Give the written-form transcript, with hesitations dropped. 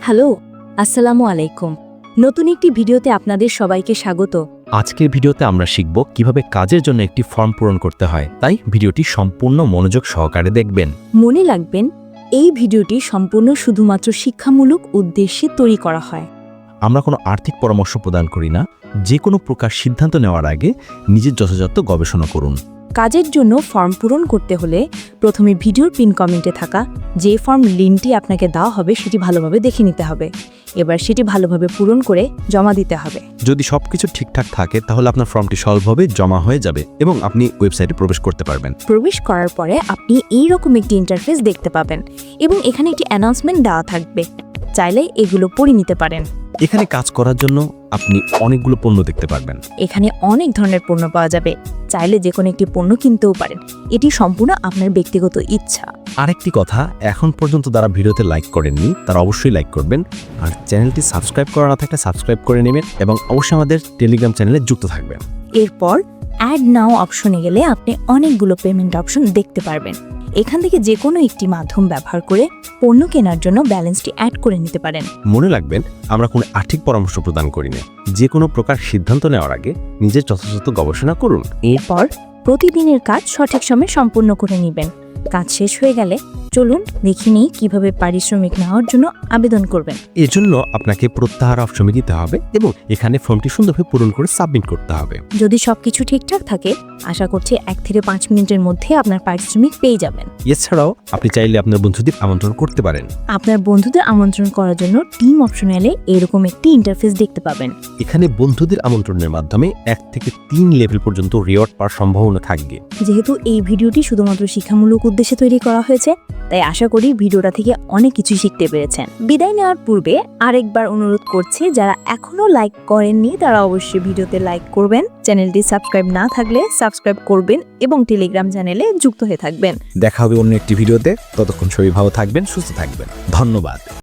Hello, আসসালামু আলাইকুম। নতুন একটি ভিডিওতে আপনাদের সবাইকে স্বাগত। আজকের ভিডিওতে আমরা শিখব কিভাবে কাজের জন্য একটি ফর্ম পূরণ করতে হয়, তাই ভিডিওটি সম্পূর্ণ মনোযোগ সহকারে দেখবেন। মনে রাখবেন, এই ভিডিওটি সম্পূর্ণ শুধুমাত্র শিক্ষামূলক উদ্দেশ্যে তৈরি করা হয়। আমরা কোনো আর্থিক পরামর্শ প্রদান করি না। যে কোনো প্রকার সিদ্ধান্ত নেওয়ার আগে নিজের যথাযথ গবেষণা করুন। কাজের জন্য ফর্ম পূরণ করতে হলে প্রথমে ভিডিওর পিন কমেন্টে থাকা যে ফর্ম লিঙ্কটি আপনাকে দেওয়া হবে সেটি ভালোভাবে দেখে নিতে হবে। এবার সেটি ভালোভাবে পূরণ করে জমা দিতে হবে। যদি সবকিছু ঠিকঠাক থাকে তাহলে আপনার ফর্মটি সলভভাবে জমা হয়ে যাবে এবং আপনি ওয়েবসাইটে প্রবেশ করতে পারবেন। প্রবেশ করার পরে আপনি এই রকম একটি ইন্টারফেস দেখতে পাবেন এবং এখানে একটি অ্যানাউন্সমেন্ট দেওয়া থাকবে। চাইলে এগুলো পড়ে নিতে পারেন। এখানে কাজ করার জন্য আপনি অনেকগুলো পণ্য দেখতে পারবেন। এখানে অনেক ধরনের পণ্য পাওয়া যাবে। চাইলে যে কোনো একটি পণ্য কিনতেও পারেন। এটি সম্পূর্ণ আপনার ব্যক্তিগত ইচ্ছা। আরেকটি কথা, এখন পর্যন্ত যারা ভিডিওতে লাইক করেননি তারা অবশ্যই লাইক করবেন, আর চ্যানেলটি সাবস্ক্রাইব করা না থাকলে সাবস্ক্রাইব করে নেবেন এবং অবশ্যই আমাদের টেলিগ্রাম চ্যানেলে যুক্ত থাকবেন। এরপর অ্যাড নাও অপশনে গেলে আপনি অনেকগুলো পেমেন্ট অপশন দেখতে পারবেন। এখান থেকে যে কোনো একটি মাধ্যম ব্যবহার করে পণ্য কেনার জন্য ব্যালেন্সটি অ্যাড করে নিতে পারেন। মনে রাখবেন, আমরা কোনো আর্থিক পরামর্শ প্রদান করি না। যে কোনো প্রকার সিদ্ধান্ত নেওয়ার আগে নিজের যথাযথ গবেষণা করুন। এরপর প্রতিদিনের কাজ সঠিক সময়ে সম্পূর্ণ করে নেবেন। কাজ শেষ হয়ে গেলে চলুন দেখে নিই কিভাবে পারিশ্রমিক নেওয়ার জন্য আবেদন করবেন। এজন্য আপনাকে প্রত্যাহার অপশনে দিতে হবে এবং এখানে ফর্মটি সুন্দরভাবে পূরণ করে সাবমিট করতে হবে। যদি সবকিছু ঠিকঠাক থাকে, আশা করছি 1 থেকে 5 মিনিটের মধ্যে আপনার পারিশ্রমিক পেয়ে যাবেন। এছাড়াও আপনি চাইলে আপনার বন্ধুদের আমন্ত্রণ করতে পারেন। আপনার বন্ধুদের আমন্ত্রণ করার জন্য টিম অপশনে এলে এরকম একটি ইন্টারফেস দেখতে পাবেন। এখানে বন্ধুদের আমন্ত্রণের মাধ্যমে 1 থেকে 3 লেভেল পর্যন্ত রিওয়ার্ড পাওয়ার সম্ভাবনা থাকবে। যেহেতু এই ভিডিওটি শুধুমাত্র শিক্ষামূলক উদ্দেশ্যে তৈরি করা হয়েছে, তাই আশা করি ভিডিওটা থেকে অনেক কিছু শিখতে পেরেছেন। বিদায় নেওয়ার পূর্বে আরেকবার অনুরোধ করছি, যারা এখনো লাইক করেননি তারা অবশ্যই ভিডিওতে লাইক করবেন, চ্যানেলটি সাবস্ক্রাইব না থাকলে সাবস্ক্রাইব করবেন এবং টেলিগ্রাম চ্যানেলে যুক্ত হয়ে থাকবেন। দেখা হবে অন্য একটি ভিডিওতে। ততক্ষণ সবাই ভালো থাকবেন, সুস্থ থাকবেন। ধন্যবাদ।